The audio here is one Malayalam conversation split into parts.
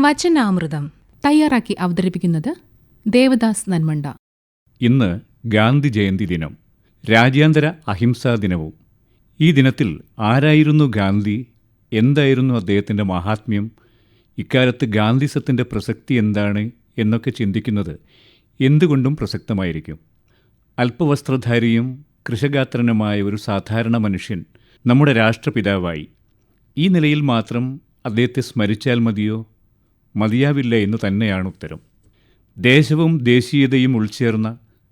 വചനാമൃതം തയ്യാറാക്കി അവതരിപ്പിക്കുന്നത് ദേവദാസ് നന്മണ്ട. ഇന്ന് ഗാന്ധി ജയന്തി ദിനം, രാജ്യാന്തര അഹിംസാ ദിനവും. ഈ ദിനത്തിൽ ആരായിരുന്നു ഗാന്ധി, എന്തായിരുന്നു അദ്ദേഹത്തിൻ്റെ മഹാത്മ്യം, ഇക്കാലത്ത് ഗാന്ധിസത്തിൻ്റെ പ്രസക്തി എന്താണ് എന്നൊക്കെ ചിന്തിക്കുന്നത് എന്തുകൊണ്ടും പ്രസക്തമായിരിക്കും. അല്പവസ്ത്രധാരിയും കൃശഗാത്രനുമായ ഒരു സാധാരണ മനുഷ്യൻ നമ്മുടെ രാഷ്ട്രപിതാവായി. ഈ നിലയിൽ മാത്രം അദ്ദേഹത്തെ സ്മരിച്ചാൽ മതിയാവില്ല എന്ന് തന്നെയാണ് ഉത്തരം. ദേശവും ദേശീയതയും ഉൾച്ചേർന്ന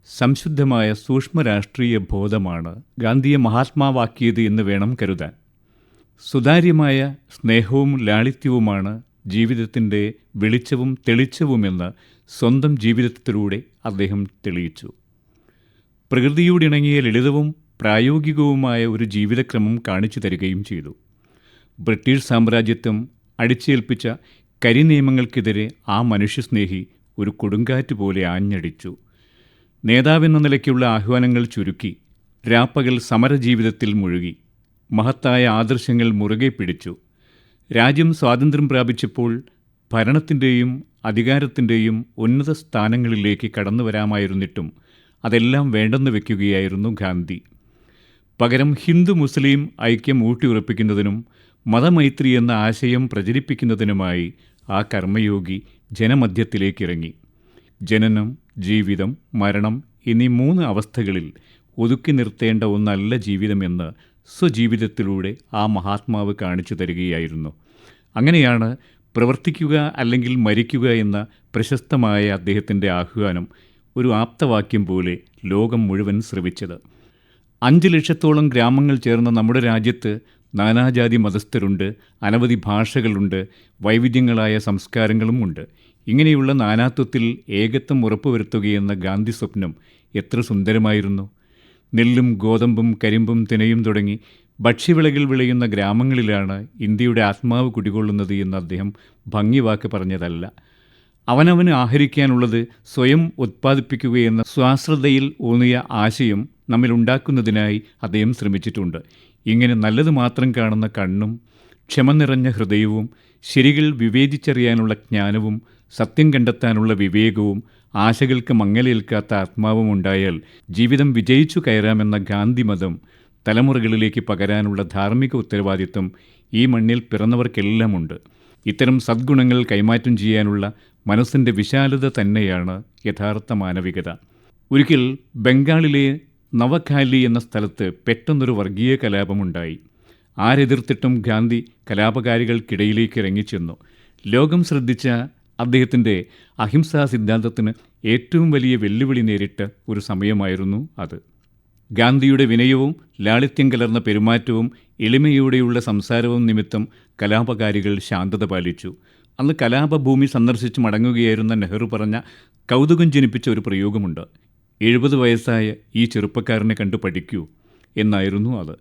സംശുദ്ധമായ സൂക്ഷ്മ രാഷ്ട്രീയ ബോധമാണ് ഗാന്ധിയെ മഹാത്മാവാക്കിയത് എന്ന് വേണം കരുതാൻ. സുതാര്യമായ സ്നേഹവും ലാളിത്യവുമാണ് ജീവിതത്തിൻ്റെ വെളിച്ചവും തെളിച്ചവുമെന്ന് സ്വന്തം ജീവിതത്തിലൂടെ അദ്ദേഹം തെളിയിച്ചു. പ്രകൃതിയോടിണങ്ങിയ ലളിതവും പ്രായോഗികവുമായ ഒരു ജീവിതക്രമം കാണിച്ചു തരികയും ചെയ്തു. ബ്രിട്ടീഷ് സാമ്രാജ്യത്വം അടിച്ചേൽപ്പിച്ച കരിനിയമങ്ങൾക്കെതിരെ ആ മനുഷ്യസ്നേഹി ഒരു കൊടുങ്കാറ്റ് പോലെ ആഞ്ഞടിച്ചു. നേതാവെന്ന നിലയ്ക്കുള്ള ആഹ്വാനങ്ങൾ ചുരുക്കി രാപ്പകൽ സമരജീവിതത്തിൽ മുഴുകി മഹത്തായ ആദർശങ്ങൾ മുറുകെ പിടിച്ചു. രാജ്യം സ്വാതന്ത്ര്യം പ്രാപിച്ചപ്പോൾ ഭരണത്തിൻ്റെയും അധികാരത്തിൻ്റെയും ഉന്നത സ്ഥാനങ്ങളിലേക്ക് കടന്നു വരാമായിരുന്നിട്ടും അതെല്ലാം വേണ്ടെന്ന് വയ്ക്കുകയായിരുന്നു ഗാന്ധി. പകരം ഹിന്ദു മുസ്ലിം ഐക്യം ഊട്ടിയുറപ്പിക്കുന്നതിനും മതമൈത്രി എന്ന ആശയം പ്രചരിപ്പിക്കുന്നതിനുമായി ആ കർമ്മയോഗി ജനമധ്യത്തിലേക്കിറങ്ങി. ജനനം, ജീവിതം, മരണം എന്നീ 3 അവസ്ഥകളിൽ ഒതുക്കി നിർത്തേണ്ട ഒന്നല്ല ജീവിതമെന്ന് സ്വജീവിതത്തിലൂടെ ആ മഹാത്മാവ് കാണിച്ചു തരികയായിരുന്നു. അങ്ങനെയാണ് പ്രവർത്തിക്കുക അല്ലെങ്കിൽ മരിക്കുക എന്ന പ്രശസ്തമായ അദ്ദേഹത്തിൻ്റെ ആഹ്വാനം ഒരു ആപ്തവാക്യം പോലെ ലോകം മുഴുവൻ ശ്രവിച്ചത്. 5 ലക്ഷത്തോളം ഗ്രാമങ്ങൾ ചേർന്ന നമ്മുടെ രാജ്യത്ത് നാനാജാതി മതസ്ഥരുണ്ട്, അനവധി ഭാഷകളുണ്ട്, വൈവിധ്യങ്ങളായ സംസ്കാരങ്ങളും ഉണ്ട്. ഇങ്ങനെയുള്ള നാനാത്വത്തിൽ ഏകത്വം ഉറപ്പുവരുത്തുകയെന്ന ഗാന്ധി സ്വപ്നം എത്ര സുന്ദരമായിരുന്നു. നെല്ലും ഗോതമ്പും കരിമ്പും തിനയും തുടങ്ങി ഭക്ഷ്യവിളകൾ വിളയുന്ന ഗ്രാമങ്ങളിലാണ് ഇന്ത്യയുടെ ആത്മാവ് കുടികൊള്ളുന്നത് എന്ന് അദ്ദേഹം ഭംഗിവാക്ക് പറഞ്ഞതല്ല. അവനവന് ആഹരിക്കാനുള്ളത് സ്വയം ഉത്പാദിപ്പിക്കുകയെന്ന സ്വാശ്രദ്ധയിൽ ഊന്നിയ ആശയം നമ്മിലുണ്ടാക്കുന്നതിനായി അദ്ദേഹം ശ്രമിച്ചിട്ടുണ്ട്. ഇങ്ങനെ നല്ലത് മാത്രം കാണുന്ന കണ്ണും ക്ഷമ നിറഞ്ഞ ഹൃദയവും ശരികൾ വിവേചിച്ചറിയാനുള്ള ജ്ഞാനവും സത്യം കണ്ടെത്താനുള്ള വിവേകവും ആശകൾക്ക് മങ്ങലേൽക്കാത്ത ആത്മാവും ഉണ്ടായാൽ ജീവിതം വിജയിച്ചു കയറാമെന്ന ഗാന്ധിമതം തലമുറകളിലേക്ക് പകരാനുള്ള ധാർമ്മിക ഉത്തരവാദിത്വം ഈ മണ്ണിൽ പിറന്നവർക്കെല്ലാമുണ്ട്. ഇത്തരം സദ്ഗുണങ്ങൾ കൈമാറ്റം ചെയ്യാനുള്ള മനസ്സിൻ്റെ വിശാലത തന്നെയാണ് യഥാർത്ഥ മാനവികത. ഒരിക്കൽ ബംഗാളിലെ നവഖാലി എന്ന സ്ഥലത്ത് പെട്ടെന്നൊരു വർഗീയ കലാപമുണ്ടായി. ആരെതിർത്തിട്ടും ഗാന്ധി കലാപകാരികൾക്കിടയിലേക്ക് ഇറങ്ങിച്ചെന്നു. ലോകം ശ്രദ്ധിച്ച അദ്ദേഹത്തിൻ്റെ അഹിംസാ സിദ്ധാന്തത്തിന് ഏറ്റവും വലിയ വെല്ലുവിളി നേരിട്ട ഒരു സമയമായിരുന്നു അത്. ഗാന്ധിയുടെ വിനയവും ലാളിത്യം കലർന്ന പെരുമാറ്റവും എളിമയോടെയുള്ള സംസാരവും നിമിത്തം കലാപകാരികൾ ശാന്തത പാലിച്ചു. അന്ന് കലാപഭൂമി സന്ദർശിച്ച് മടങ്ങുകയായിരുന്ന നെഹ്റു പറഞ്ഞ കൗതുകം ജനിപ്പിച്ച ഒരു പ്രയോഗമുണ്ട്. 70 വയസ്സായ ഈ ചെറുപ്പക്കാരനെ കണ്ടു പഠിക്കൂ എന്നായിരുന്നു അത്.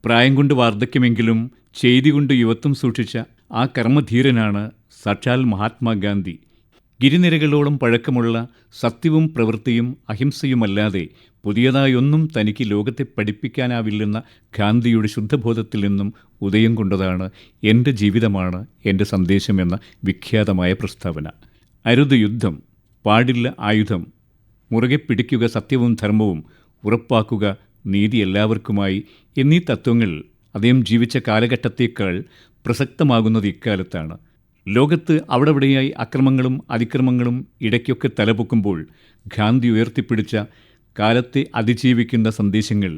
പ്രായം കൊണ്ട് വാർദ്ധക്യമെങ്കിലും ചെയ്തി കൊണ്ട് യുവത്വം സൂക്ഷിച്ച ആ കർമ്മധീരനാണ് സാക്ഷാൽ മഹാത്മാഗാന്ധി. ഗിരിനിരകളോളം പഴക്കമുള്ള സത്യവും പ്രവൃത്തിയും അഹിംസയുമല്ലാതെ പുതിയതായൊന്നും തനിക്ക് ലോകത്തെ പഠിപ്പിക്കാനാവില്ലെന്ന ഗാന്ധിയുടെ ശുദ്ധബോധത്തിൽ നിന്നും ഉദയം കൊണ്ടതാണ് എൻ്റെ ജീവിതമാണ് എൻ്റെ സന്ദേശമെന്ന വിഖ്യാതമായ പ്രസ്താവന. അരുത് യുദ്ധം, പാടില്ല ആയുധം, മുറുകെ പിടിക്കുക സത്യവും ധർമ്മവും, ഉറപ്പാക്കുക നീതി എല്ലാവർക്കുമായി എന്നീ തത്വങ്ങൾ അദ്ദേഹം ജീവിച്ച കാലഘട്ടത്തേക്കാൾ പ്രസക്തമാകുന്നത് ഇക്കാലത്താണ്. ലോകത്ത് അവിടെവിടെയായി അക്രമങ്ങളും അതിക്രമങ്ങളും ഇടയ്ക്കൊക്കെ തലപൊക്കുമ്പോൾ ഗാന്ധി ഉയർത്തിപ്പിടിച്ച കാലത്തെ അതിജീവിക്കുന്ന സന്ദേശങ്ങൾ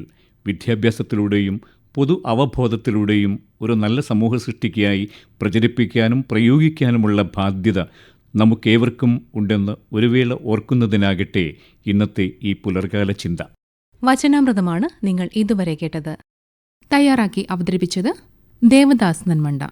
വിദ്യാഭ്യാസത്തിലൂടെയും പൊതു അവബോധത്തിലൂടെയും ഒരു നല്ല സമൂഹ സൃഷ്ടിക്കായി പ്രചരിപ്പിക്കാനും പ്രയോഗിക്കാനുമുള്ള ബാധ്യത നമുക്കേവർക്കും ഉണ്ടെന്ന് ഒരു വേള ഓർക്കുന്നതിനാകട്ടെ ഇന്നത്തെ ഈ പുലർകാല ചിന്ത. വചനാമൃതമാണ് നിങ്ങൾ ഇതുവരെ കേട്ടത്. തയ്യാറാക്കി അവതരിപ്പിച്ചത് ദേവദാസ് നന്മണ്ട.